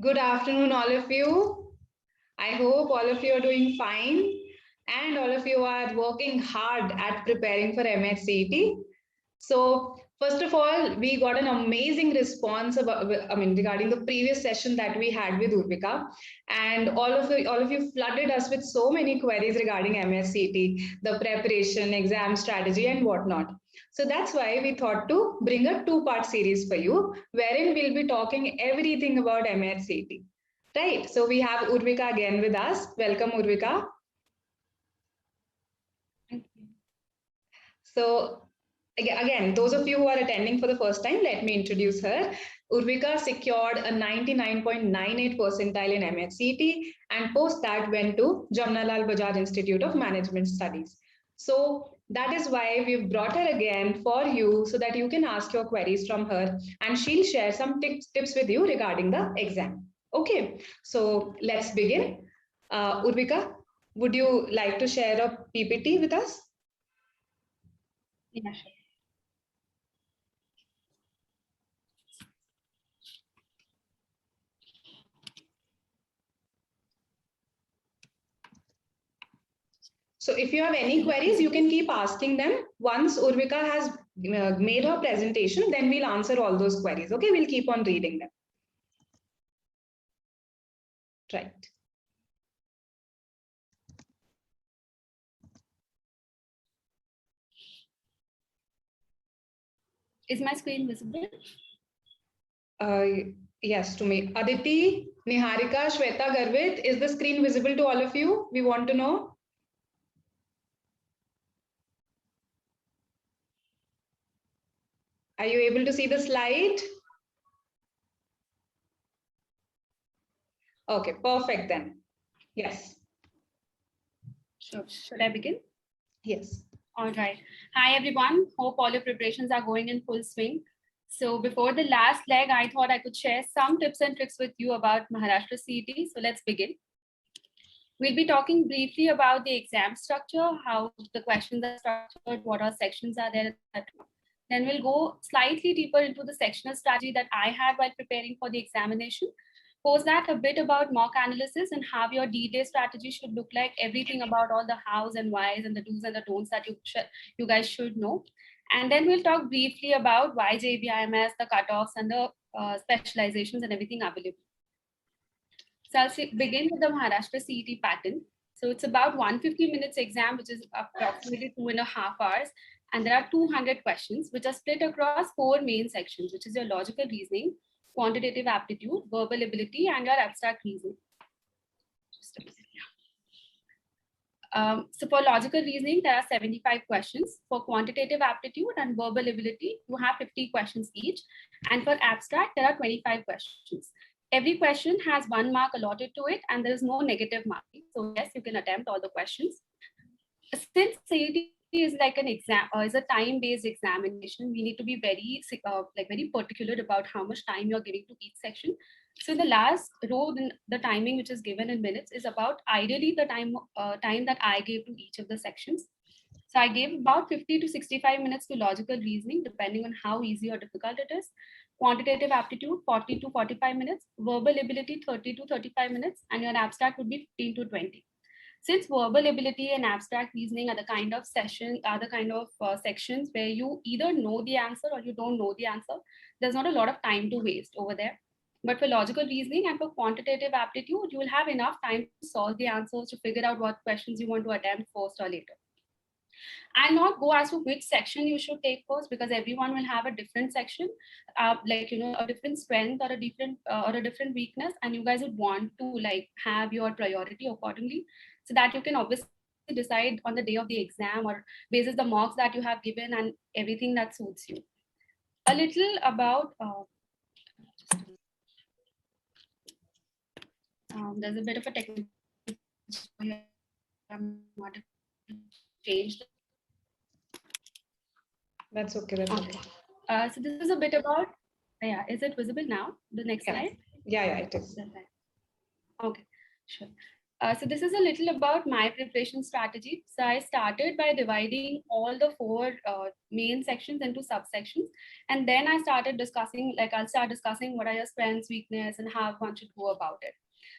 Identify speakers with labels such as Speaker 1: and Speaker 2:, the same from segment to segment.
Speaker 1: Good afternoon, all of you. I hope all of you are doing fine and all of you are working hard at preparing for MHCET. So, first of all, we got an amazing response regarding the previous session that we had with Urvika, and all of you flooded us with so many queries regarding MSCT, the preparation, exam strategy, and whatnot. So that's why we thought to bring a two-part series for you, wherein we'll be talking everything about MSCT. Right. So we have Urvika again with us. Welcome, Urvika.
Speaker 2: Thank you.
Speaker 1: So again, those of you who are attending for the first time, let me introduce her. Urvika secured a 99.98 percentile in MHCT and post that went to Jamnalal Bajaj Institute of Management Studies. So that is why we've brought her again for you so that you can ask your queries from her and she'll share some tips with you regarding the exam. Okay, so let's begin. Urvika, would you like to share a PPT with us?
Speaker 2: Yeah, sure.
Speaker 1: So if you have any queries, you can keep asking them. Once Urvika has made her presentation, then we'll answer all those queries. Okay, we'll keep on reading them. Right.
Speaker 2: Is my screen visible?
Speaker 1: Yes, to me. Aditi, Niharika, Shweta, Garvit, is the screen visible to all of you? We want to know. Are you able to see the slide? Okay, perfect then. Yes.
Speaker 2: Sure. Should I begin?
Speaker 1: Yes.
Speaker 2: All right. Hi, everyone. Hope all your preparations are going in full swing. So before the last leg, I thought I could share some tips and tricks with you about Maharashtra CET. So let's begin. We'll be talking briefly about the exam structure, how the questions are structured, what all sections are there, etc. Then we'll go slightly deeper into the sectional strategy that I had while preparing for the examination. Post that a bit about mock analysis and how your D-Day strategy should look like, everything about all the hows and whys and the do's and the don'ts that you guys should know. And then we'll talk briefly about why JBIMS, the cutoffs and the specializations and everything available. So I'll begin with the Maharashtra CET pattern. So it's about 150 minutes exam, which is approximately 2.5 hours. And there are 200 questions, which are split across 4 main sections, which is your logical reasoning, quantitative aptitude, verbal ability, and your abstract reasoning. Just a minute. So for logical reasoning, there are 75 questions. For quantitative aptitude and verbal ability, you have 50 questions each. And for abstract, there are 25 questions. Every question has 1 mark allotted to it, and there is no negative marking. So yes, you can attempt all the questions. Since CET is like an exam, is a time-based examination, we need to be very very particular about how much time you're giving to each section. So the last row, the timing which is given in minutes is about ideally the time that I gave to each of the sections. So I gave about 50 to 65 minutes to logical reasoning, depending on how easy or difficult it is. Quantitative aptitude, 40 to 45 minutes. Verbal ability, 30 to 35 minutes. And your abstract would be 15 to 20. Since verbal ability and abstract reasoning are the kind of sections where you either know the answer or you don't know the answer, there's not a lot of time to waste over there. But for logical reasoning and for quantitative aptitude, you will have enough time to solve the answers, to figure out what questions you want to attempt first or later. I'll not go as to which section you should take first, because everyone will have a different section, a different strength or a different weakness, and you guys would want to have your priority accordingly, so that you can obviously decide on the day of the exam or basis the marks that you have given and everything that suits you. A little about there's a bit of a technical change.
Speaker 1: That's okay. That's okay.
Speaker 2: So this is a bit about, yeah, is it visible now? The next slide?
Speaker 1: Yeah, it is.
Speaker 2: Okay, sure. So this is a little about my preparation strategy. So I started by dividing all the four main sections into subsections. And then I started discussing, like I'll start discussing what are your strengths, weakness, and how one should go about it.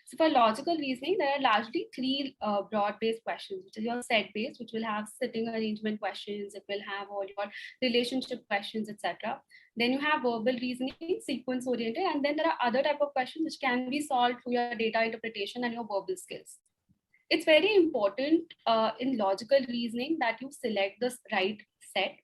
Speaker 2: So for logical reasoning, there are largely three broad-based questions, which is your set-based, which will have sitting arrangement questions. It will have all your relationship questions, etc. Then you have verbal reasoning, sequence-oriented, and then there are other type of questions which can be solved through your data interpretation and your verbal skills. It's very important in logical reasoning that you select the right set.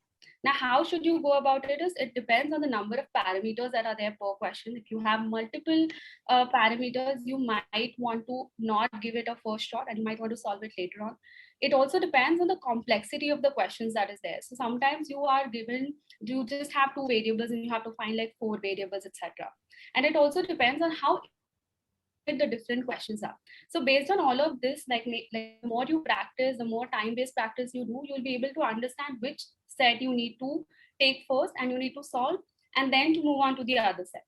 Speaker 2: Now, how should you go about it is it depends on the number of parameters that are there per question. If you have multiple parameters, you might want to not give it a first shot and you might want to solve it later on. It also depends on the complexity of the questions that is there. So sometimes you are given, you just have two variables and you have to find like four variables, etc. And it also depends on how the different questions are. So based on all of this, like the more you practice, the more time-based practice you do, you'll be able to understand which set you need to take first and you need to solve, and then to move on to the other sets.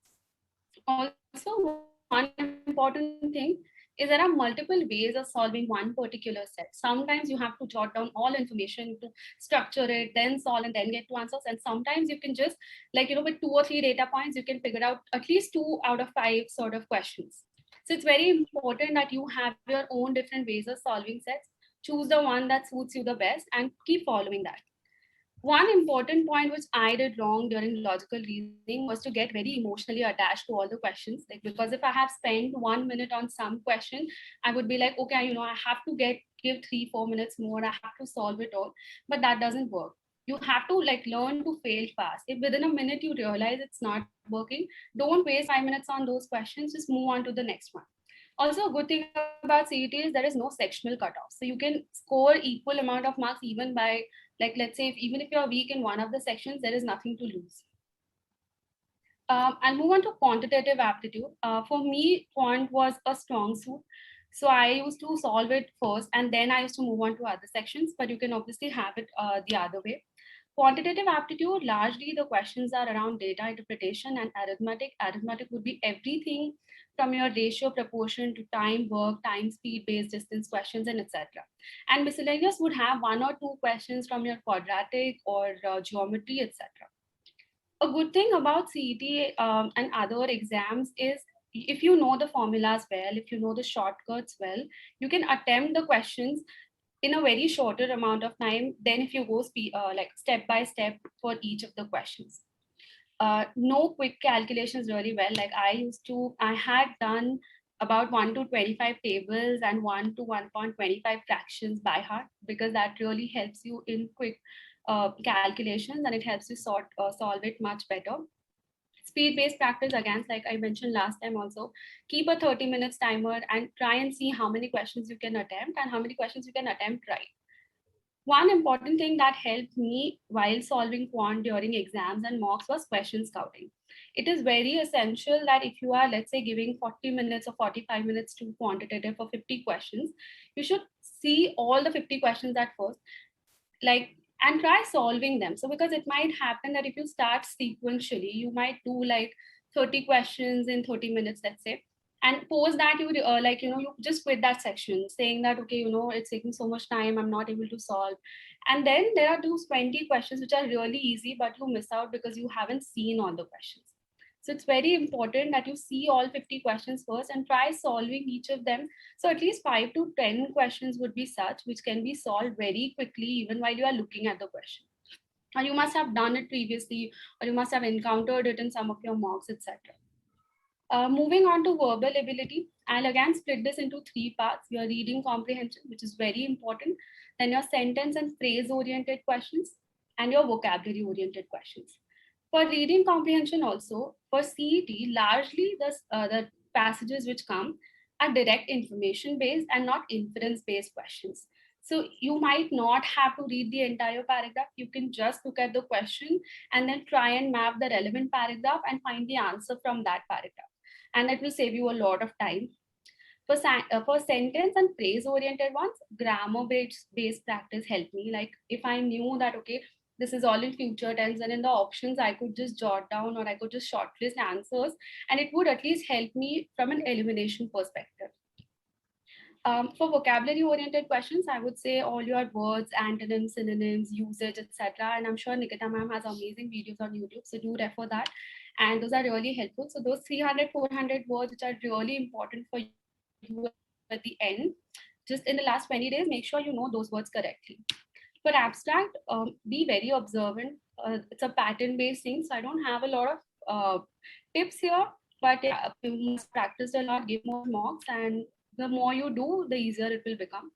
Speaker 2: Also, one important thing is there are multiple ways of solving one particular set. Sometimes you have to jot down all information to structure it, then solve and then get to answers. And sometimes you can just, like, with 2 or 3 data points, you can figure out at least 2 out of 5 sort of questions. So it's very important that you have your own different ways of solving sets. Choose the one that suits you the best and keep following that. One important point which I did wrong during logical reasoning was to get very emotionally attached to all the questions. Like, because if I have spent 1 minute on some question, I would be like, okay, I have to give 3-4 minutes more. I have to solve it all. But that doesn't work. You have to learn to fail fast. If within a minute you realize it's not working, don't waste 5 minutes on those questions. Just move on to the next one. Also, a good thing about CET is there is no sectional cutoff. So you can score equal amount of marks even by, let's say, even if you're weak in one of the sections, there is nothing to lose. I'll move on to quantitative aptitude. For me, quant was a strong suit. So I used to solve it first, and then I used to move on to other sections, but you can obviously have it the other way. Quantitative aptitude, largely the questions are around data interpretation and arithmetic. Arithmetic would be everything from your ratio, proportion to time, work, time, speed, base, distance questions, and etc. And miscellaneous would have 1 or 2 questions from your quadratic or geometry, etc. A good thing about CET and other exams is if you know the formulas well, if you know the shortcuts well, you can attempt the questions in a very shorter amount of time than if you go step by step for each of the questions. No quick calculations really well. Like I had done about 1 to 25 tables and 1 to 1.25 fractions by heart, because that really helps you in quick calculations and it helps you solve it much better. Speed-based practice, again, like I mentioned last time also, keep a 30 minutes timer and try and see how many questions you can attempt and how many questions you can attempt right. One important thing that helped me while solving quant during exams and mocks was question scouting. It is very essential that if you are, let's say, giving 40 minutes or 45 minutes to quantitative for 50 questions, you should see all the 50 questions at first, and try solving them. So because it might happen that if you start sequentially, you might do 30 questions in 30 minutes, let's say, and post that you just quit that section saying that, okay, it's taking so much time, I'm not able to solve. And then there are those 20 questions which are really easy, but you miss out because you haven't seen all the questions. So it's very important that you see all 50 questions first and try solving each of them. So at least 5 to 10 questions would be such which can be solved very quickly even while you are looking at the question. Or you must have done it previously, or you must have encountered it in some of your mocks, etc. Moving on to verbal ability, I'll again split this into 3 parts. Your reading comprehension, which is very important, then your sentence and phrase oriented questions, and your vocabulary oriented questions. For reading comprehension also, for CET, largely the passages which come are direct information based and not inference based questions. So you might not have to read the entire paragraph. You can just look at the question and then try and map the relevant paragraph and find the answer from that paragraph. And it will save you a lot of time. For sentence and phrase oriented ones, grammar based practice helped me. Like if I knew that, okay, this is all in future tense, and in the options I could just jot down or I could just shortlist answers, and it would at least help me from an elimination perspective. For vocabulary-oriented questions, I would say all your words, antonyms, synonyms, usage, etc. And I'm sure Nikita ma'am has amazing videos on YouTube, so do refer that. And those are really helpful. So those 300, 400 words which are really important for you at the end, just in the last 20 days, make sure you know those words correctly. For abstract, be very observant. It's a pattern-based thing, so I don't have a lot of tips here, but yeah, you must practice a lot, give more mocks, and the more you do, the easier it will become.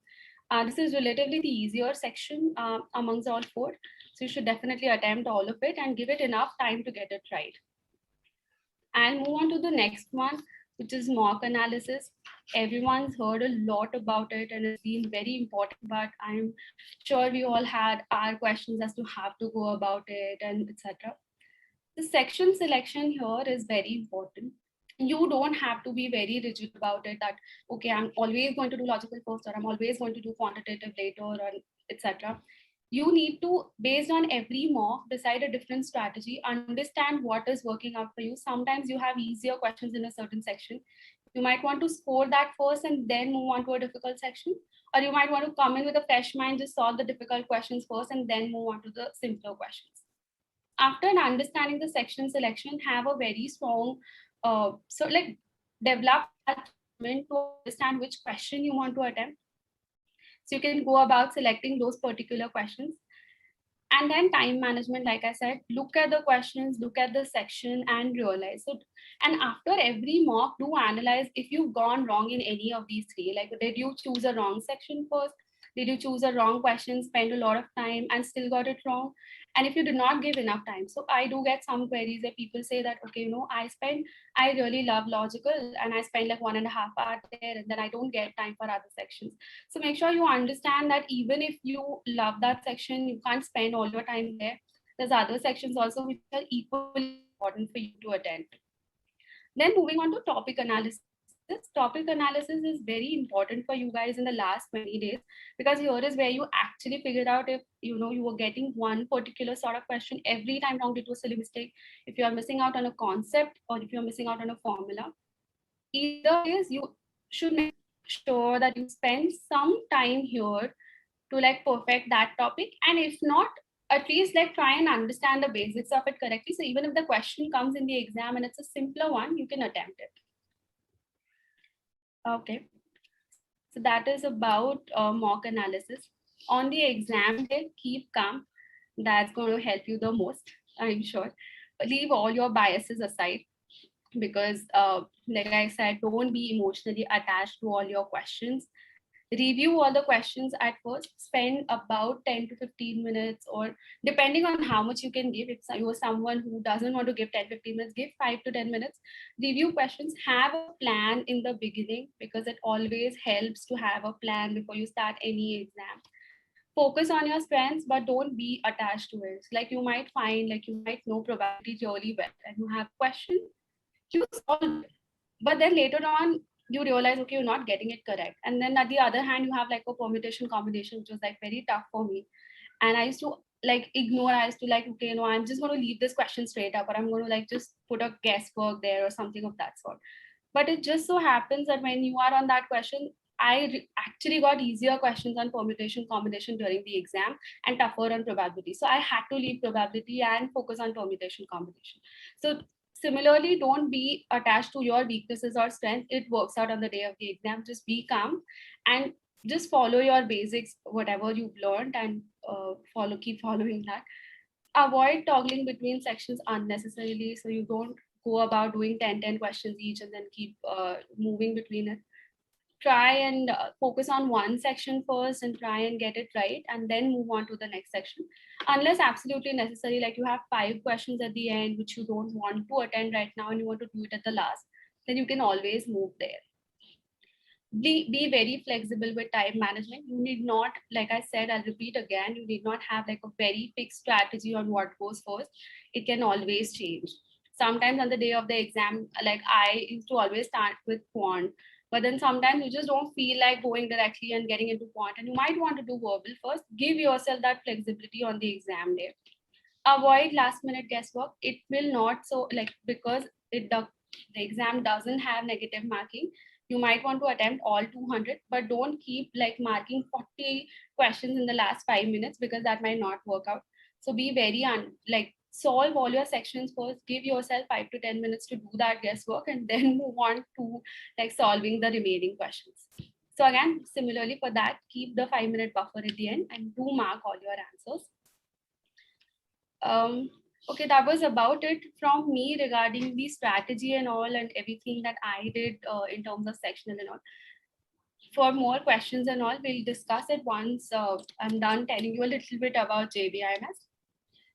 Speaker 2: This is relatively the easier section amongst all four, so you should definitely attempt all of it and give it enough time to get it right. And move on to the next one, which is mock analysis. Everyone's heard a lot about it and it's been very important, but I'm sure we all had our questions as to how to go about it and etc. The section selection here is very important. You don't have to be very rigid about it that, okay, I'm always going to do logical first, or I'm always going to do quantitative later, or etc. You need to, based on every mock, decide a different strategy, understand what is working out for you. Sometimes you have easier questions in a certain section. You might want to score that first and then move on to a difficult section. Or you might want to come in with a fresh mind, just solve the difficult questions first and then move on to the simpler questions. After understanding the section selection, have a very strong, develop that judgment to understand which question you want to attempt. So you can go about selecting those particular questions. And then time management, like I said, look at the questions, look at the section and realize it. And after every mock, do analyze if you've gone wrong in any of these three. Like, did you choose a wrong section first? Did you choose a wrong question, spend a lot of time and still got it wrong? And if you did not give enough time. So I do get some queries where people say that, okay, I really love logical and I spend like 1.5 hours there and then I don't get time for other sections. So make sure you understand that even if you love that section, you can't spend all your time there. There's other sections also which are equally important for you to attend. Then moving on to topic analysis. Topic analysis is very important for you guys in the last 20 days, because here is where you actually figured out if you were getting one particular sort of question every time wrong due to a silly mistake, if you are missing out on a concept, or if you're missing out on a formula. Either is, you should make sure that you spend some time here to like perfect that topic. And if not, at least like try and understand the basics of it correctly. So even if the question comes in the exam and it's a simpler one, you can attempt it. Okay. So that is about mock analysis. On the exam day, keep calm. That's going to help you the most, I'm sure. Leave all your biases aside, because like I said, don't be emotionally attached to all your questions. Review all the questions at first, spend about 10 to 15 minutes, or depending on how much you can give. If you are someone who doesn't want to give 10-15 minutes, give 5 to 10 minutes. Review questions, have a plan in the beginning, because it always helps to have a plan before you start any exam. Focus on your strengths, but don't be attached to it. Like you might find, like you might know probability really well and you have a question, you solve it. But then later on, you realize, okay, you're not getting it correct. And then at the other hand, you have like a permutation combination, which was like very tough for me. And I used to like ignore, I used to like, okay, no, I'm just going to leave this question straight up, or I'm going to like just put a guesswork there or something of that sort. But it just so happens that when you are on that question, actually got easier questions on permutation combination during the exam and tougher on probability. So I had to leave probability and focus on permutation combination. So similarly, don't be attached to your weaknesses or strength. It works out on the day of the exam. Just be calm and just follow your basics, whatever you've learned, and keep following that. Avoid toggling between sections unnecessarily, so you don't go about doing 10 questions each and then keep moving between it. Try and focus on one section first and try and get it right, and then move on to the next section. Unless absolutely necessary, like you have 5 questions at the end which you don't want to attend right now and you want to do it at the last, then you can always move there. Be very flexible with time management. You need not, like I said, I'll repeat again, you need not have like a very fixed strategy on what goes first. It can always change. Sometimes on the day of the exam, like I used to always start with quant, but then sometimes you just don't feel like going directly and getting into quant, and you might want to do verbal first. Give yourself that flexibility on the exam day. Avoid last minute guesswork. It will not, so like, because the exam doesn't have negative marking, You might want to attempt all 200, but don't keep like marking 40 questions in the last 5 minutes, because that might not work out. So be very solve all your sections first, give yourself 5 to 10 minutes to do that guesswork, and then move on to like solving the remaining questions. So again, similarly for that, keep the 5-minute buffer at the end and do mark all your answers. Okay, that was about it from me regarding the strategy and all and everything that I did in terms of sectional and all. For more questions and all, we'll discuss it once I'm done telling you a little bit about JBIMS.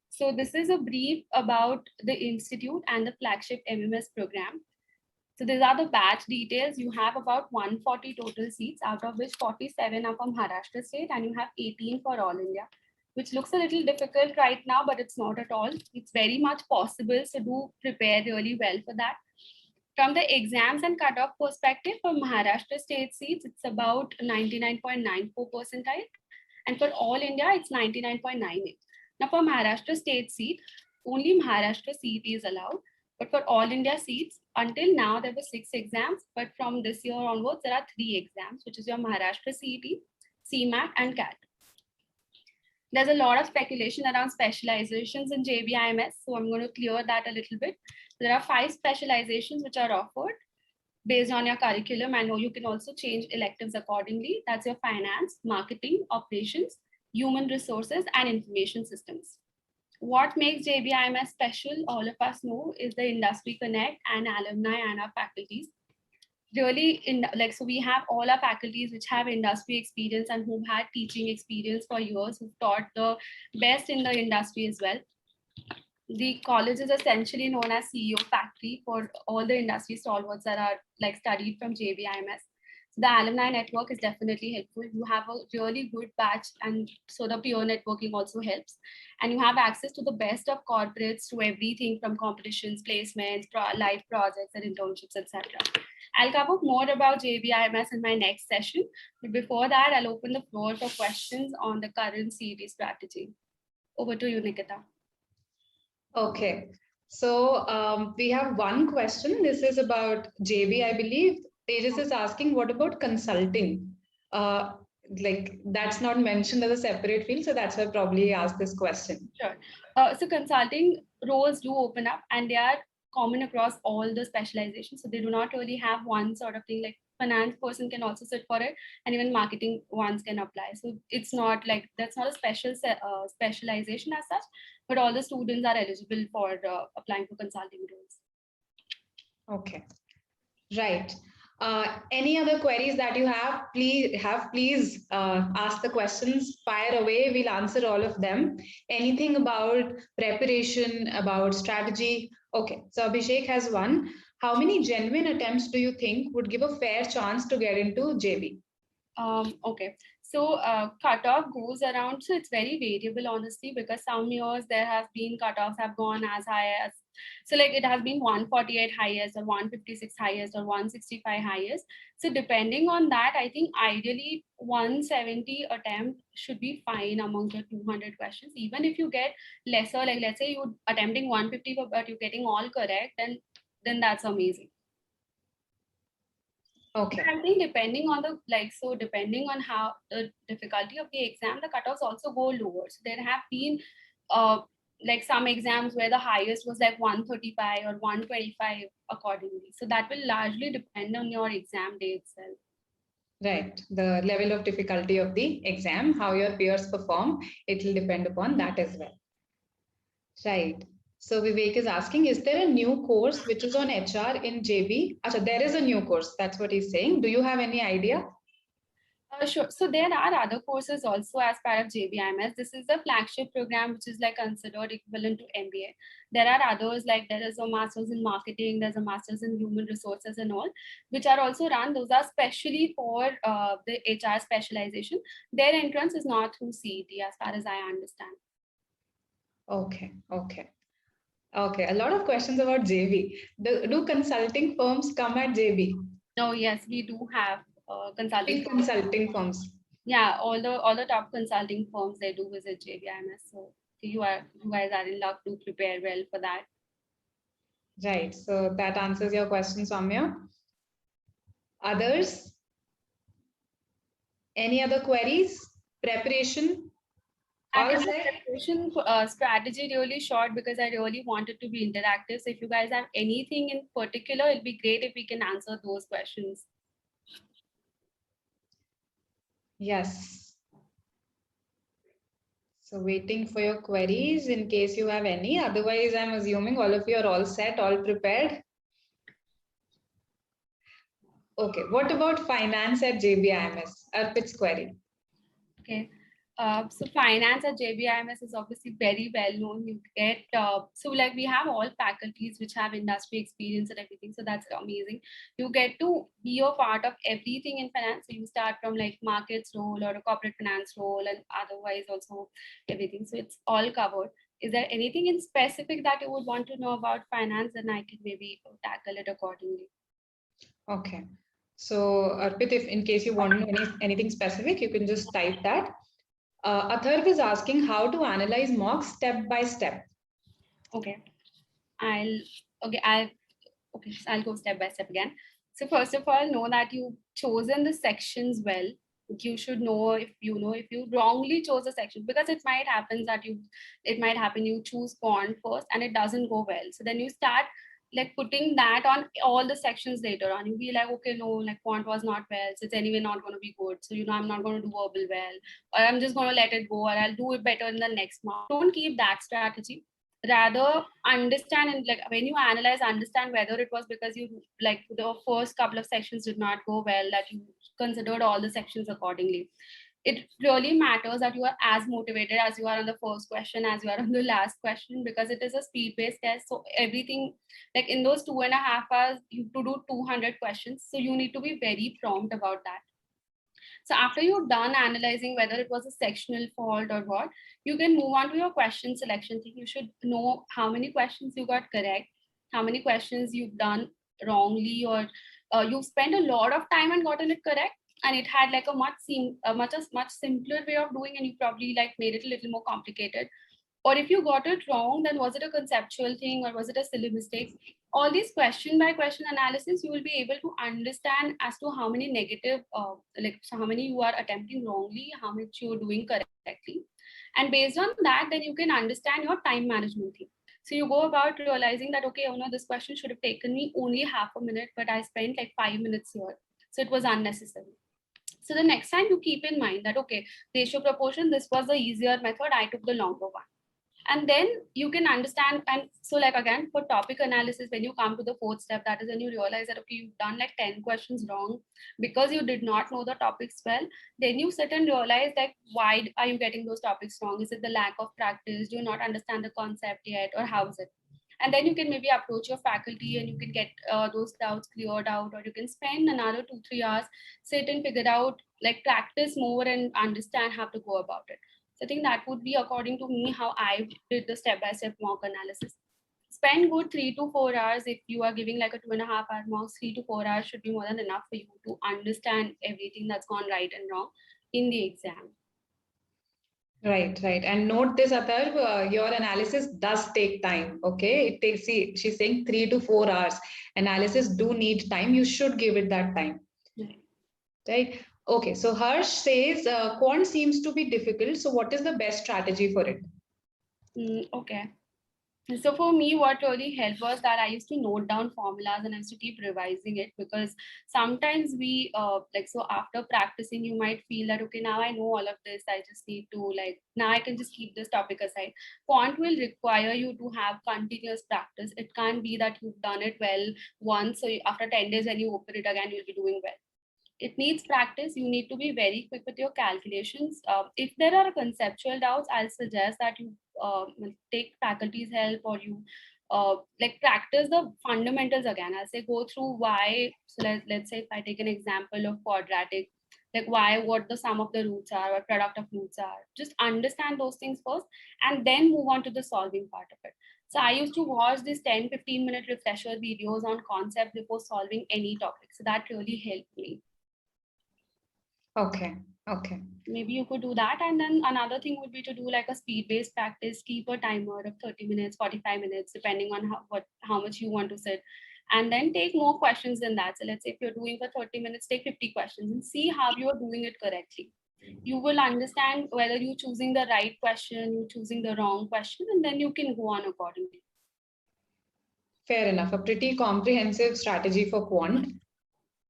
Speaker 2: So this is a brief about the institute and the flagship MMS program. So these are the batch details. You have about 140 total seats, out of which 47 are from Maharashtra state, and you have 18 for all India, which looks a little difficult right now, but it's not at all. It's very much possible, so do prepare really well for that. From the exams and cutoff perspective, for Maharashtra state seats, it's about 99.94 percentile, and for all India, it's 99.98. Now for Maharashtra state seat, only Maharashtra seat is allowed. But for all India seats, until now there were 6 exams, but from this year onwards, there are 3 exams, which is your Maharashtra CET, CMAT, and CAT. There's a lot of speculation around specializations in JBIMS, so I'm going to clear that a little bit. There are 5 specializations which are offered based on your curriculum. I know you can also change electives accordingly. That's your finance, marketing, operations, human resources, and information systems. What makes JBIMS special, all of us know, is the industry connect and alumni and our faculties. Really, so we have all our faculties which have industry experience and who've had teaching experience for years, who've taught the best in the industry as well. The college is essentially known as CEO factory for all the industry stalwarts that are like studied from JBIMS. The alumni network is definitely helpful. You have a really good batch, and so the peer networking also helps. And you have access to the best of corporates, to everything from competitions, placements, live projects, and internships, etc. I'll cover more about JBIMS in my next session. But before that, I'll open the floor for questions on the current CET strategy. Over to you, Nikita.
Speaker 1: Okay. So we have one question. This is about JB, I believe. Tejas is asking, what about consulting? Like that's not mentioned as a separate field, so that's why I probably asked this question.
Speaker 2: Sure. So consulting roles do open up, and they are common across all the specializations. So they do not really have one sort of thing. Like finance person can also sit for it, and even marketing ones can apply. So it's not like that's not a special specialization as such, but all the students are eligible for applying for consulting roles.
Speaker 1: Okay, right. Any other queries that you have, please ask the questions, fire away, we'll answer all of them. Anything about preparation, about strategy? Okay, so Abhishek has one. How many genuine attempts do you think would give a fair chance to get into JB?
Speaker 2: Okay, so cutoff goes around, so it's very variable honestly, because some years there have been cutoffs have gone as high as, so like it has been 148 highest or 156 highest or 165 highest. So depending on that, I think ideally 170 attempt should be fine among the 200 questions. Even if you get lesser, like let's say you're attempting 150 but you're getting all correct, then that's amazing.
Speaker 1: Okay.
Speaker 2: I think depending on depending on how the difficulty of the exam, the cutoffs also go lower. So there have been like some exams where the highest was like 135 or 125 accordingly. So that will largely depend on your exam day itself.
Speaker 1: Right. The level of difficulty of the exam, how your peers perform, it will depend upon that as well. Right. So Vivek is asking, is there a new course which is on HR in JB? Achha, there is a new course. That's what he's saying. Do you have any idea?
Speaker 2: Sure. So there are other courses also as part of JBIMS. This is the flagship program, which is like considered equivalent to MBA. There are others, like there is a master's in marketing, there's a master's in human resources and all, which are also run. Those are specially for the HR specialization. Their entrance is not through CET as far as I understand.
Speaker 1: Okay. Okay. Okay. A lot of questions about JB. Do consulting firms come at JB?
Speaker 2: No, yes, we do have consulting
Speaker 1: firms.
Speaker 2: Yeah, all the top consulting firms, they do visit JBIMS. So you guys are in luck to prepare well for that.
Speaker 1: Right. So that answers your question, Soumya. Others? Any other queries? Preparation?
Speaker 2: I
Speaker 1: All
Speaker 2: think the
Speaker 1: set?
Speaker 2: preparation strategy really short because I really wanted to be interactive. So if you guys have anything in particular, it'd be great if we can answer those questions.
Speaker 1: Yes. So waiting for your queries in case you have any. Otherwise, I'm assuming all of you are all set, all prepared. Okay, what about finance at JBIMS? Arpit's query.
Speaker 2: Okay. So finance at JBIMS is obviously very well known. You get so like we have all faculties which have industry experience and everything. So that's amazing. You get to be a part of everything in finance. So you start from like markets role or a corporate finance role and otherwise also everything. So it's all covered. Is there anything in specific that you would want to know about finance? And I can maybe tackle it accordingly.
Speaker 1: Okay. So Arpit, if in case you want to know anything specific, you can just type that. Atharv is asking how to analyze mocks step by step.
Speaker 2: Okay. I'll go step by step again. So first of all, know that you've chosen the sections well. You should know if you wrongly chose a section, because it might happen you choose quant first and it doesn't go well. So then you start like putting that on all the sections later on. You'll be like, okay, no, like quant was not well, so it's anyway not going to be good. So I'm not going to do verbal well, or I'm just going to let it go, or I'll do it better in the next month. Don't keep that strategy. Rather understand, and like when you analyze, understand whether it was because you like the first couple of sections did not go well, that you considered all the sections accordingly. It really matters that you are as motivated as you are on the first question as you are on the last question, because it is a speed-based test. So everything, like in those 2.5 hours, you have to do 200 questions. So you need to be very prompt about that. So after you're done analyzing whether it was a sectional fault or what, you can move on to your question selection thing. You should know how many questions you got correct, how many questions you've done wrongly, or you've spent a lot of time and gotten it correct, and it had like a much simpler way of doing, and you probably like made it a little more complicated. Or if you got it wrong, then was it a conceptual thing or was it a silly mistake? All these question by question analysis, you will be able to understand as to how many negative, so how many you are attempting wrongly, how much you're doing correctly. And based on that, then you can understand your time management thing. So you go about realizing that, okay, this question should have taken me only half a minute, but I spent like 5 minutes here. So it was unnecessary. So the next time you keep in mind that, okay, ratio proportion, this was the easier method, I took the longer one. And then you can understand. And so like again, for topic analysis, when you come to the fourth step, that is when you realize that, okay, you've done like 10 questions wrong because you did not know the topics well. Then you sit and realize like, why are you getting those topics wrong? Is it the lack of practice? Do you not understand the concept yet, or how is it? And then you can maybe approach your faculty and you can get those doubts cleared out, or you can spend another 2-3 hours, sit and figure out, like practice more and understand how to go about it. So I think that would be, according to me, how I did the step-by-step mock analysis. Spend good 3 to 4 hours. If you are giving like a 2.5 hour mock, 3 to 4 hours should be more than enough for you to understand everything that's gone right and wrong in the exam.
Speaker 1: Right. And note this, Atharv, your analysis does take time. Okay. It takes, she's saying 3 to 4 hours. Analysis do need time. You should give it that time. Right. Okay. So Harsh says quant seems to be difficult. So what is the best strategy for it?
Speaker 2: Okay. So for me, what really helped was that I used to note down formulas and I used to keep revising it, because sometimes we so after practicing, you might feel that, okay, now I know all of this. I just need to now I can just keep this topic aside. Quant will require you to have continuous practice. It can't be that you've done it well once, so after 10 days when you open it again, you'll be doing well. It needs practice. You need to be very quick with your calculations. If there are conceptual doubts, I'll suggest that you take faculty's help, or you practice the fundamentals again. I'll say go through why. So let's say if I take an example of quadratic, like what the sum of the roots are, what product of roots are. Just understand those things first and then move on to the solving part of it. So I used to watch these 10-15 minute refresher videos on concept before solving any topic. So that really helped me.
Speaker 1: Okay.
Speaker 2: Maybe you could do that. And then another thing would be to do like a speed-based practice, keep a timer of 30 minutes, 45 minutes, depending on how much you want to sit. and then take more questions than that. So let's say if you're doing for 30 minutes, take 50 questions and see how you are doing it correctly. You will understand whether you're choosing the right question, you're choosing the wrong question, and then you can go on accordingly.
Speaker 1: Fair enough. A pretty comprehensive strategy for quant.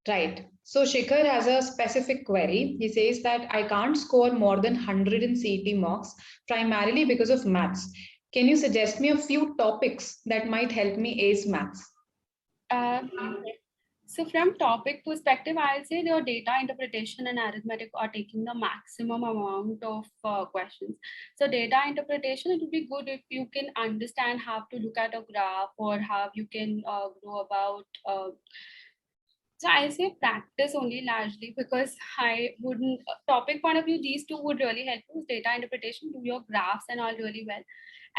Speaker 1: Right. So Shikhar has a specific query. He says that I can't score more than 100 in CET mocks, primarily because of maths. Can you suggest me a few topics that might help me ace maths?
Speaker 2: So from topic perspective, I'll say your data interpretation and arithmetic are taking the maximum amount of questions. So data interpretation, it would be good if you can understand how to look at a graph or how you can go about. So I say practice only largely because I wouldn't, topic point of view, these two would really help you. Data interpretation, do your graphs and all really well.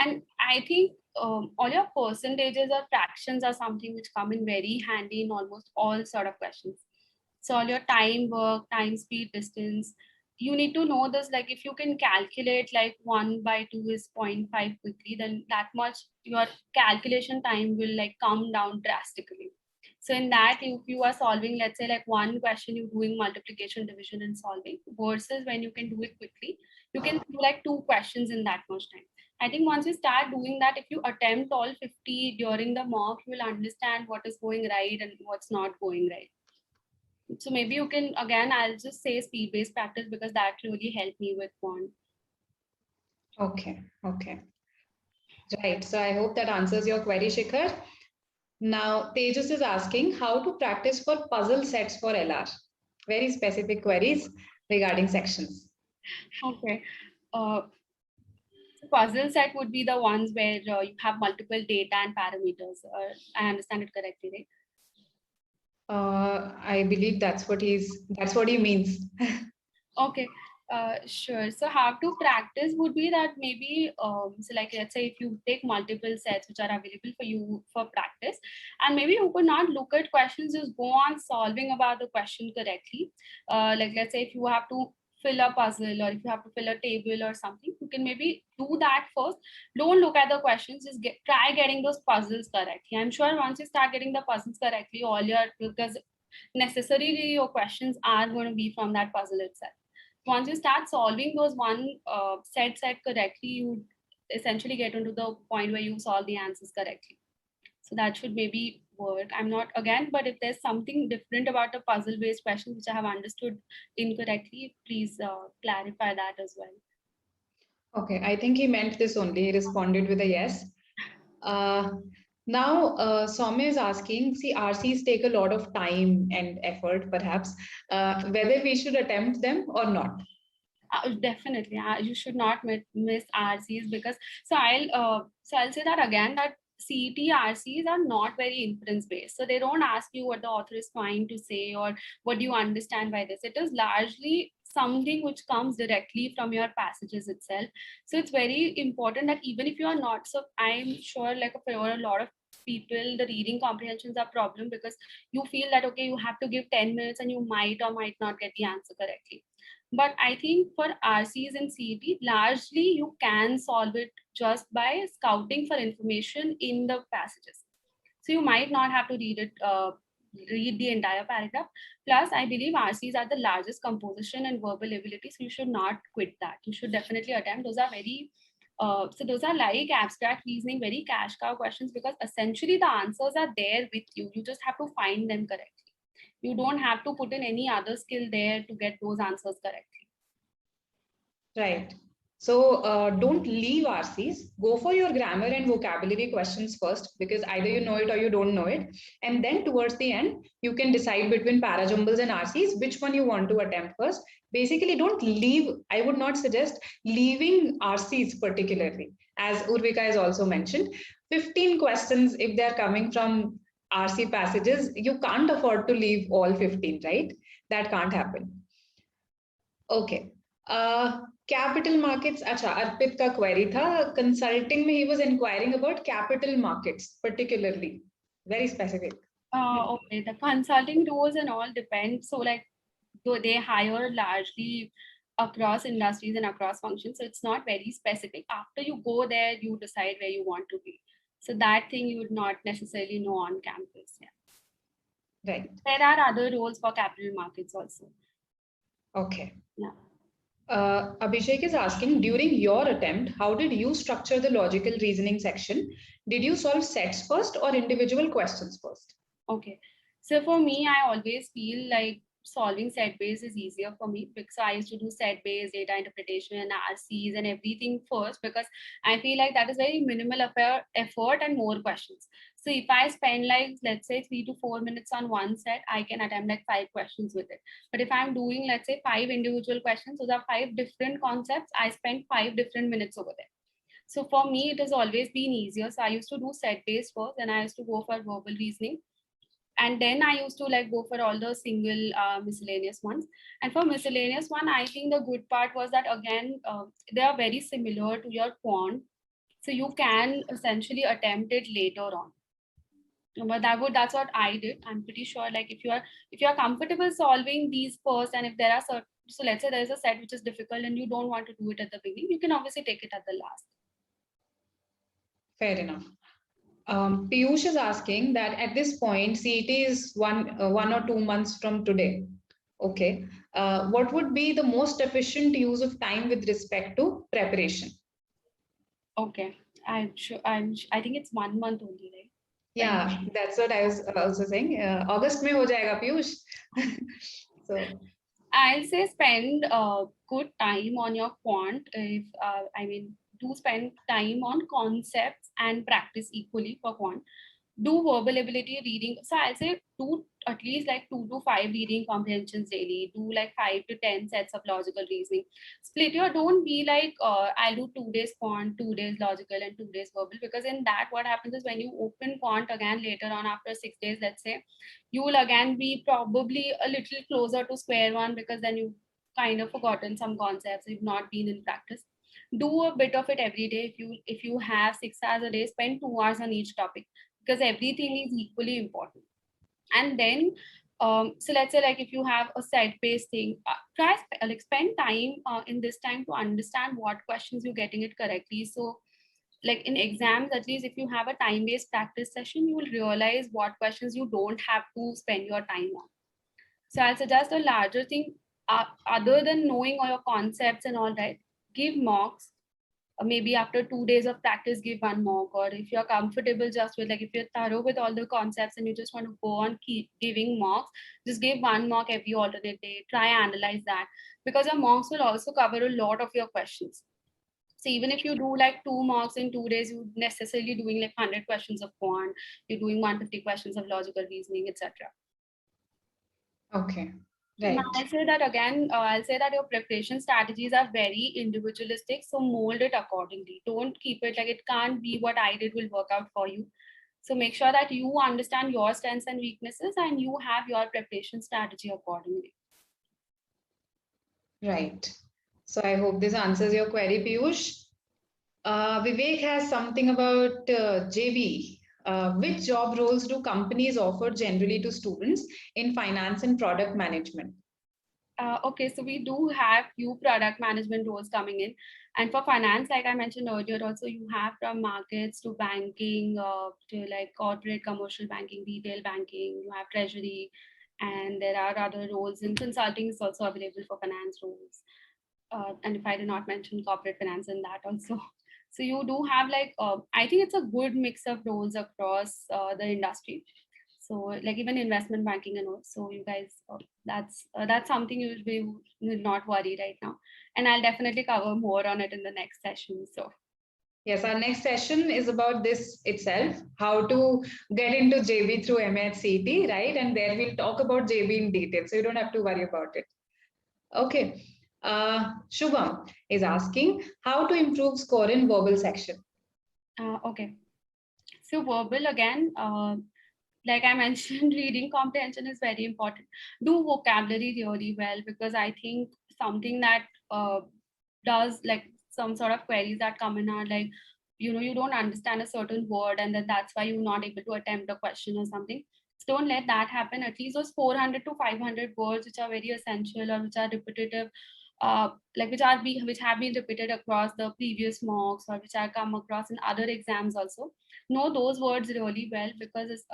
Speaker 2: And I think all your percentages or fractions are something which come in very handy in almost all sort of questions. So all your time work, time, speed, distance, you need to know this. Like if you can calculate like 1/2 is 0.5 quickly, then that much your calculation time will like come down drastically. So in that, if you are solving, let's say like one question, you're doing multiplication, division, and solving, versus when you can do it quickly, you can do like 2 questions in that much time. I think once you start doing that, if you attempt all 50 during the mock, you will understand what is going right and what's not going right. So maybe you can, again, I'll just say speed-based practice because that really helped me with quant.
Speaker 1: Okay. Right. So I hope that answers your query, Shikhar. Now, Tejas is asking how to practice for puzzle sets for LR. Very specific queries regarding sections.
Speaker 2: Okay. Puzzle set would be the ones where you have multiple data and parameters. I understand it correctly, right?
Speaker 1: I believe that's what he means.
Speaker 2: Okay, sure. So how to practice would be that maybe, so like let's say if you take multiple sets which are available for you for practice, and maybe you could not look at questions, just go on solving about the question correctly. Like let's say if you have to fill a puzzle or if you have to fill a table or something, you can maybe do that first. Don't look at the questions, just try getting those puzzles correctly. I'm sure once you start getting the puzzles correctly, all your, because necessarily your questions are going to be from that puzzle itself. Once you start solving those one set correctly, you essentially get into the point where you solve the answers correctly. So that should maybe work. I'm not again, but if there's something different about a puzzle based question which I have understood incorrectly, please clarify that as well.
Speaker 1: Okay, I think he meant this only. He responded with a yes. Now, Soumya is asking, see, RCs take a lot of time and effort, perhaps, whether we should attempt them or not.
Speaker 2: Definitely, you should not miss RCs because I'll say that again, that CET RCs are not very inference based. So they don't ask you what the author is trying to say or what do you understand by this. It is largely something which comes directly from your passages itself. So it's very important that even if you are not, so I'm sure like for a lot of people, the reading comprehensions are problem because you feel that, okay, you have to give 10 minutes and you might or might not get the answer correctly. But I think for RCs and CET, largely you can solve it just by scouting for information in the passages. So you might not have to read the entire paragraph. Plus, I believe RCs are the largest composition and verbal ability, so you should not quit that. You should definitely attempt. Those are very, so those are like abstract reasoning, very cash cow questions because essentially the answers are there with you. You just have to find them correctly. You don't have to put in any other skill there to get those answers correctly.
Speaker 1: Right. So don't leave RCs. Go for your grammar and vocabulary questions first, because either you know it or you don't know it. And then towards the end, you can decide between parajumbles and RCs, which one you want to attempt first. Basically, don't leave. I would not suggest leaving RCs particularly. As Urvika has also mentioned, 15 questions, if they're coming from RC passages, you can't afford to leave all 15, right? That can't happen. Okay. Capital markets, अच्छा अर्पित का query था consulting में he was inquiring about capital markets particularly, very specific.
Speaker 2: Okay, the consulting roles and all depend. So like they hire largely across industries and across functions. So it's not very specific. After you go there, you decide where you want to be. So that thing you would not necessarily know on campus. Yeah.
Speaker 1: Right.
Speaker 2: There are other roles for capital markets also.
Speaker 1: Okay.
Speaker 2: Yeah.
Speaker 1: Abhishek is asking, during your attempt, how did you structure the logical reasoning section? Did you solve sets first or individual questions first?
Speaker 2: Okay. So for me, I always feel like solving set based is easier for me because I used to do set based data interpretation, RCs, and everything first because I feel like that is very minimal effort and more questions. So if I spend like, let's say 3 to 4 minutes on one set, I can attempt like 5 questions with it. But if I'm doing, let's say 5 individual questions, those are 5 different concepts, I spend 5 different minutes over there. So for me, it has always been easier. So I used to do set based first, and I used to go for verbal reasoning, and then I used to like go for all the single miscellaneous ones. And for miscellaneous one, I think the good part was that again they are very similar to your quant, so you can essentially attempt it later on. But that's what I did. I'm pretty sure like if you are comfortable solving these first, and if there are certain, so let's say there's a set which is difficult and you don't want to do it at the beginning, you can obviously take it at the last.
Speaker 1: Fair enough. Piyush is asking that at this point, CET is 1 or 2 months from today. Okay. What would be the most efficient use of time with respect to preparation?
Speaker 2: Okay. I think it's 1 month only, right?
Speaker 1: Yeah, that's what I was also saying. August mein ho jayega, Piyush. So
Speaker 2: I'll say spend good time on your quant. If do spend time on concepts and practice equally for quant. Do verbal ability reading. So I'll say do at least like 2 to 5 reading comprehensions daily. Do like 5 to 10 sets of logical reasoning. Split your, don't be like I'll do 2 days quant, 2 days logical, and 2 days verbal, because in that what happens is when you open quant again later on after 6 days, let's say, you will again be probably a little closer to square one because then you've kind of forgotten some concepts, you've not been in practice. Do a bit of it every day. If you have 6 hours a day, spend 2 hours on each topic because everything is equally important. And then so let's say like if you have a set based thing, like spend time in this time to understand what questions you're getting it correctly. So like in exams, at least if you have a time based practice session, you will realize what questions you don't have to spend your time on. So I'll suggest a larger thing, other than knowing all your concepts and all that, give mocks. Maybe after 2 days of practice, give one mock. Or if you're comfortable just with, like if you're thorough with all the concepts and you just want to go on keep giving mocks, just give one mock every alternate day. Try and analyze that, because your mocks will also cover a lot of your questions. So even if you do like 2 mocks in 2 days, you're necessarily doing like 100 questions of quant, you're doing 150 questions of logical reasoning, etc.
Speaker 1: okay. Right.
Speaker 2: Now, I'll say that again, I'll say that your preparation strategies are very individualistic. So mold it accordingly. Don't keep it like it can't be what I did will work out for you. So make sure that you understand your strengths and weaknesses and you have your preparation strategy accordingly.
Speaker 1: Right. So I hope this answers your query, Piyush. Vivek has something about JB. Which job roles do companies offer generally to students in finance and product management?
Speaker 2: Okay, so we do have few product management roles coming in. And for finance, like I mentioned earlier, also you have from markets to banking, to like corporate commercial banking, retail banking, you have treasury, and there are other roles in consulting is also available for finance roles. And if I did not mention corporate finance in that also. So you do have like, I think it's a good mix of roles across the industry. So like even investment banking and all. So you guys, that's something you will not worry right now. And I'll definitely cover more on it in the next session. So
Speaker 1: Yes, our next session is about this itself, how to get into JB through MHCT, right? And there we'll talk about JB in detail, so you don't have to worry about it. Okay. Shubham is asking how to improve score in verbal section.
Speaker 2: Okay. So verbal again, like I mentioned, reading comprehension is very important. Do vocabulary really well, because I think something that does like some sort of queries that come in are like, you don't understand a certain word and then that's why you're not able to attempt a question or something. So don't let that happen. At least those 400 to 500 words which are very essential or which are repetitive, like which have been repeated across the previous mocks, or which are come across in other exams also. Know those words really well, because it's,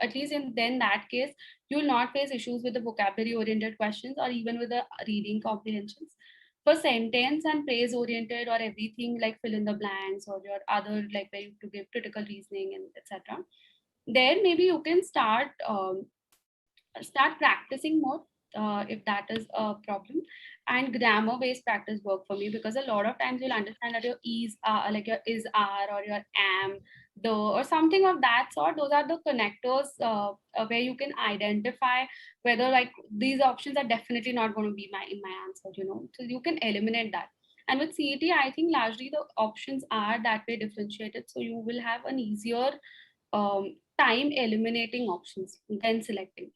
Speaker 2: at least in then that case, you will not face issues with the vocabulary oriented questions or even with the reading comprehensions. For sentence and phrase oriented or everything like fill in the blanks or your other, like where you have to give critical reasoning and etc., there maybe you can start practicing more, if that is a problem. And grammar based practice work for me, because a lot of times you'll understand that your is like your is are or your am, the, or something of that sort. Those are the connectors where you can identify whether like these options are definitely not going to be my in my answer, so you can eliminate that. And with CET, I think largely the options are that way differentiated, so you will have an easier time eliminating options than selecting.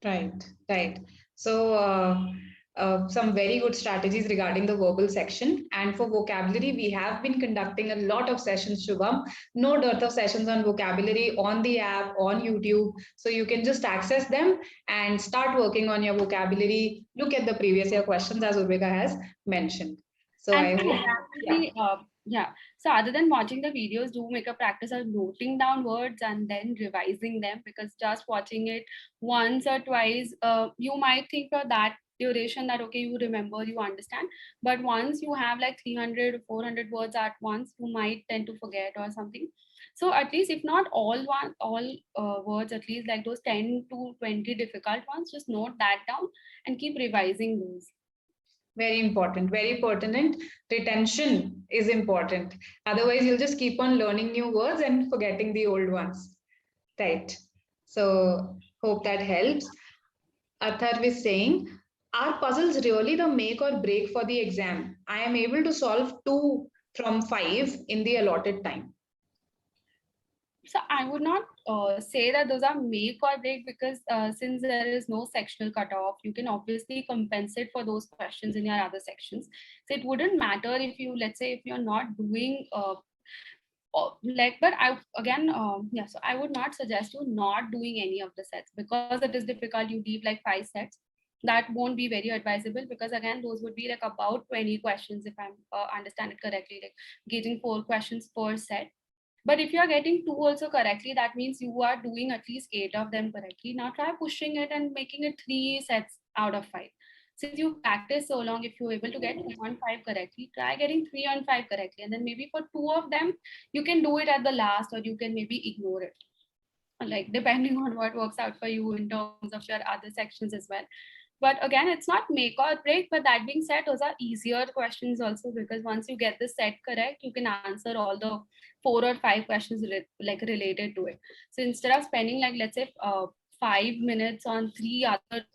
Speaker 1: Right, right. So, some very good strategies regarding the verbal section. And for vocabulary, we have been conducting a lot of sessions, Shubham. No dearth of sessions on vocabulary on the app, on YouTube. So you can just access them and start working on your vocabulary. Look at the previous year questions, as Urvika has mentioned. So
Speaker 2: And
Speaker 1: I hope,
Speaker 2: definitely, yeah. So other than watching the videos, do make a practice of noting down words and then revising them, because just watching it once or twice, you might think for that duration that, okay, you remember, you understand. But once you have like 300 or 400 words at once, you might tend to forget or something. So at least if not all words, at least like those 10 to 20 difficult ones, just note that down and keep revising those.
Speaker 1: very important, very pertinent. Retention is important. Otherwise, you'll just keep on learning new words and forgetting the old ones. Right. So hope that helps. Atharv is saying, are puzzles really the make or break for the exam? I am able to solve 2 from 5 in the allotted time.
Speaker 2: So I would not say that those are make or break, because since there is no sectional cutoff, you can obviously compensate for those questions in your other sections. So it wouldn't matter if you, let's say, if you're not doing like, but I again, yeah, so I would not suggest you not doing any of the sets, because it is difficult. You leave like 5 sets. That won't be very advisable, because again, those would be like about 20 questions if I'm understand it correctly, like getting 4 questions per set. But if you are getting 2 also correctly, that means you are doing at least 8 of them correctly. Now try pushing it and making it 3 sets out of 5. Since you practice so long, if you're able to get 3 on 5 correctly, try getting 3 on 5 correctly. And then maybe for 2 of them, you can do it at the last, or you can maybe ignore it. Like depending on what works out for you in terms of your other sections as well. But again, it's not make or break. But that being said, those are easier questions also, because once you get the set correct, you can answer all the 4 or 5 questions like related to it. So instead of spending like, let's say 5 minutes on 3 other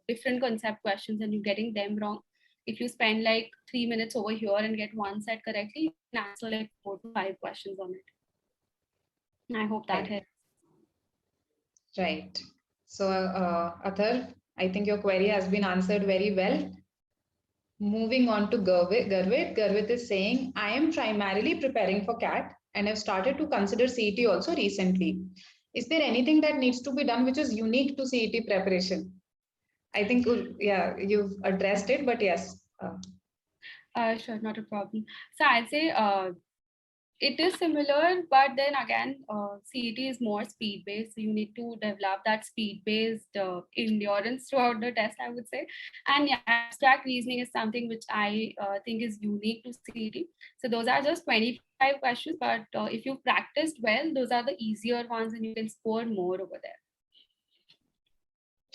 Speaker 2: different concept questions and you getting them wrong, if you spend like 3 minutes over here and get one set correctly, you can answer like 4 to 5 questions on it. I hope that helps.
Speaker 1: Right. So, Atharv, I think your query has been answered very well. Moving on to Gurvit. Gurvit is saying, I am primarily preparing for CAT and have started to consider CET also recently. Is there anything that needs to be done which is unique to CET preparation? I think, yeah, you've addressed it, but yes.
Speaker 2: Sure, not a problem. So I'd say it is similar, but then again, CET is more speed based. So you need to develop that speed based endurance throughout the test, I would say. And yeah, abstract reasoning is something which I think is unique to CET. So those are just 25 questions, but if you practiced well, those are the easier ones and you can score more over there.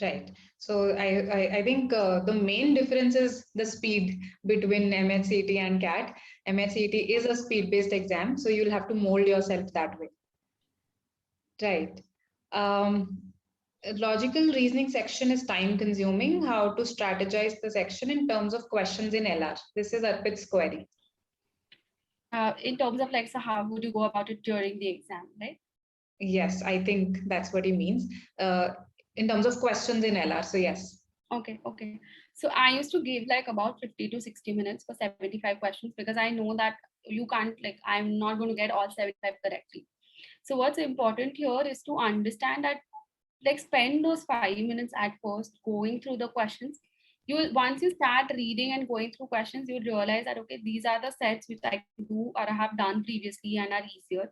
Speaker 1: Right. So I think the main difference is the speed between MHCET and CAT. MHCET is a speed-based exam, so you'll have to mold yourself that way. Right. Logical reasoning section is time consuming. How to strategize the section in terms of questions in LR? This is Arpit's query.
Speaker 2: In terms of like, so how would you go about it during the exam, right?
Speaker 1: Yes, I think that's what he means. In terms of questions in LR, so yes.
Speaker 2: Okay. So I used to give like about 50 to 60 minutes for 75 questions, because I know that you can't, like, I'm not going to get all 75 correctly. So what's important here is to understand that, like, spend those 5 minutes at first going through the questions, once you start reading and going through questions, you'll realize that, okay, these are the sets which I can do or I have done previously and are easier.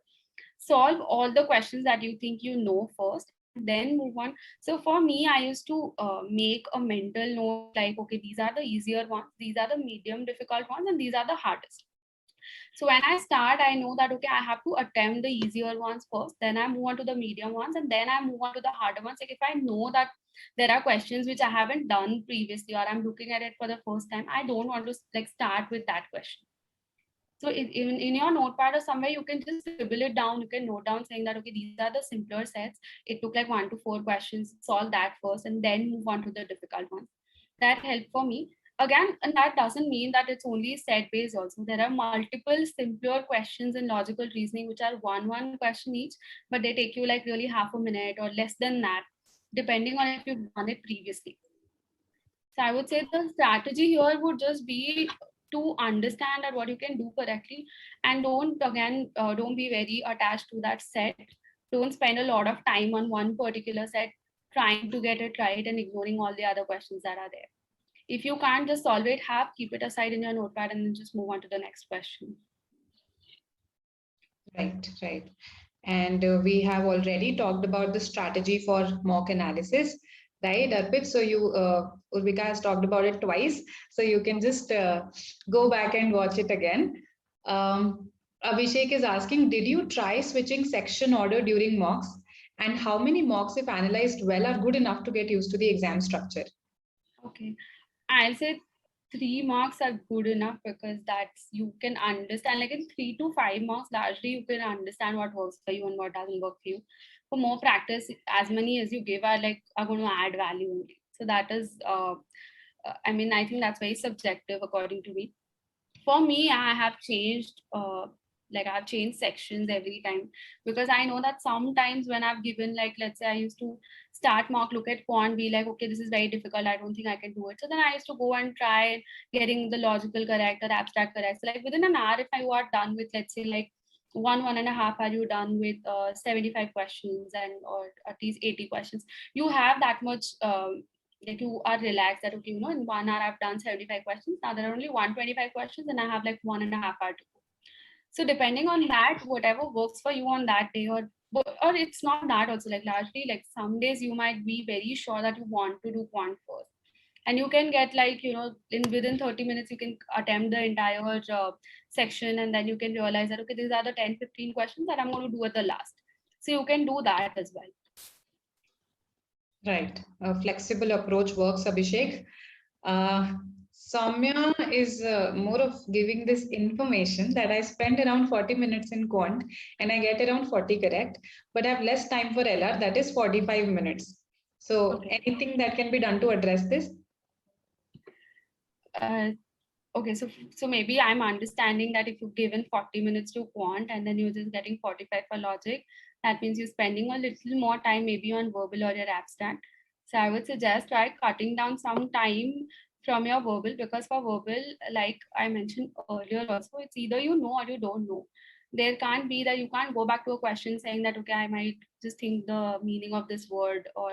Speaker 2: Solve all the questions that you think you know first, then move on. So for me, I used to make a mental note like, okay, these are the easier ones, these are the medium difficult ones, and these are the hardest. So when I start, I know that, okay, I have to attempt the easier ones first, then I move on to the medium ones, and then I move on to the harder ones. Like if I know that there are questions which I haven't done previously, or I'm looking at it for the first time, I don't want to like start with that question. So even in your notepad or somewhere, you can just scribble it down. You can note down saying that, okay, these are the simpler sets. It took like 1 to 4 questions, solve that first, and then move on to the difficult ones. That helped for me. Again, and that doesn't mean that it's only set based also. There are multiple simpler questions in logical reasoning, which are one question each, but they take you like really half a minute or less than that, depending on if you've done it previously. So I would say the strategy here would just be to understand that what you can do correctly, and don't be very attached to that set. Don't spend a lot of time on one particular set trying to get it right and ignoring all the other questions that are there. If you can't just solve it, keep it aside in your notepad and then just move on to the next question.
Speaker 1: Right. And we have already talked about the strategy for mock analysis, right, Arpit? So Urvika has talked about it twice. So you can just go back and watch it again. Abhishek is asking, did you try switching section order during mocks? And how many mocks, if analyzed well, are good enough to get used to the exam structure?
Speaker 2: Okay, I'll say 3 marks are good enough, because that's you can understand, like in 3 to 5 marks, largely you can understand what works for you and what doesn't work for you. For more practice, as many as you give are going to add value only. So that is I mean, I think that's very subjective according to me. For me, I have changed I've changed sections every time, because I know that sometimes when I've given, like, let's say I used to start mock, look at quant, be like, okay, this is very difficult, I don't think I can do it. So then I used to go and try getting the logical correct or abstract correct. So like within an hour, if I were done with, let's say, like 1.5 hours, you done with 75 questions and or at least 80 questions, you have that much like you are relaxed that, okay, in 1 hour I've done 75 questions. Now there are only 125 questions and I have like 1.5 hours to go. So depending on that, whatever works for you on that day, or it's not that also, like largely, like some days you might be very sure that you want to do quant first, and you can get like, within 30 minutes you can attempt the entire section, and then you can realize that, okay, these are the 10-15 questions that I'm going to do at the last. So you can do that as well.
Speaker 1: Right. A flexible approach works, Abhishek. Soumya is more of giving this information that I spend around 40 minutes in quant and I get around 40 correct, but I have less time for LR, that is 45 minutes. So anything that can be done to address this?
Speaker 2: Okay, so maybe I'm understanding that if you've given 40 minutes to quant and then you're just getting 45 for logic, that means you're spending a little more time maybe on verbal or your abstract. So I would suggest try cutting down some time from your verbal, because for verbal, like I mentioned earlier also, it's either you know or you don't know. There can't be that you can't go back to a question saying that, okay, I might just think the meaning of this word, or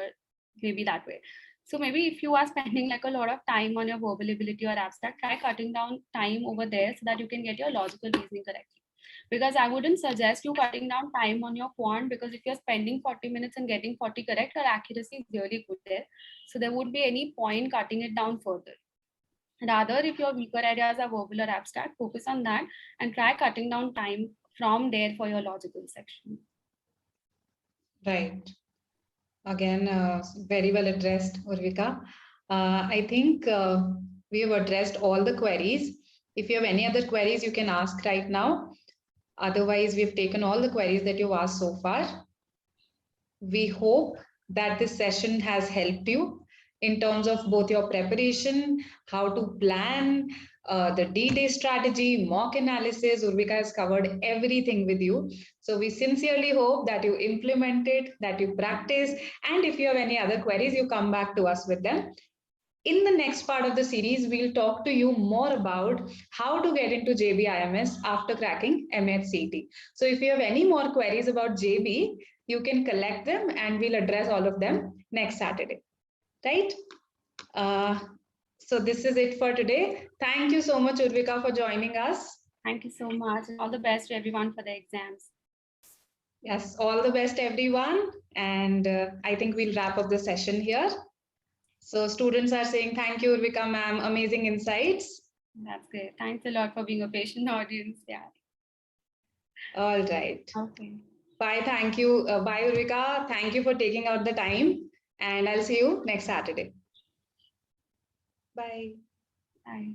Speaker 2: maybe that way. So maybe if you are spending like a lot of time on your verbal ability or abstract, try cutting down time over there so that you can get your logical reasoning correctly. Because I wouldn't suggest you cutting down time on your quant, because if you're spending 40 minutes and getting 40 correct, your accuracy is really good there. So there wouldn't be any point cutting it down further. Rather, if your weaker areas are verbal or abstract, focus on that and try cutting down time from there for your logical section.
Speaker 1: Right. Again, very well addressed, Urvika. I think we have addressed all the queries. If you have any other queries, you can ask right now. Otherwise, we've taken all the queries that you've asked so far. We hope that this session has helped you in terms of both your preparation, how to plan, the D-Day strategy, mock analysis. Urvika has covered everything with you. So we sincerely hope that you implement it, that you practice, and if you have any other queries, you come back to us with them. In the next part of the series, we'll talk to you more about how to get into JB IMS after cracking MHCET. So if you have any more queries about JB, you can collect them and we'll address all of them next Saturday, right? So this is it for today. Thank you so much, Urvika, for joining us.
Speaker 2: Thank you so much. All the best to everyone for the exams.
Speaker 1: Yes, all the best, everyone. And I think we'll wrap up the session here. So students are saying, thank you, Urvika ma'am, amazing insights.
Speaker 2: That's great. Thanks a lot for being a patient audience. Yeah.
Speaker 1: All right.
Speaker 2: Okay.
Speaker 1: Bye, thank you. Bye, Urvika. Thank you for taking out the time. And I'll see you next Saturday. Bye.
Speaker 2: Bye.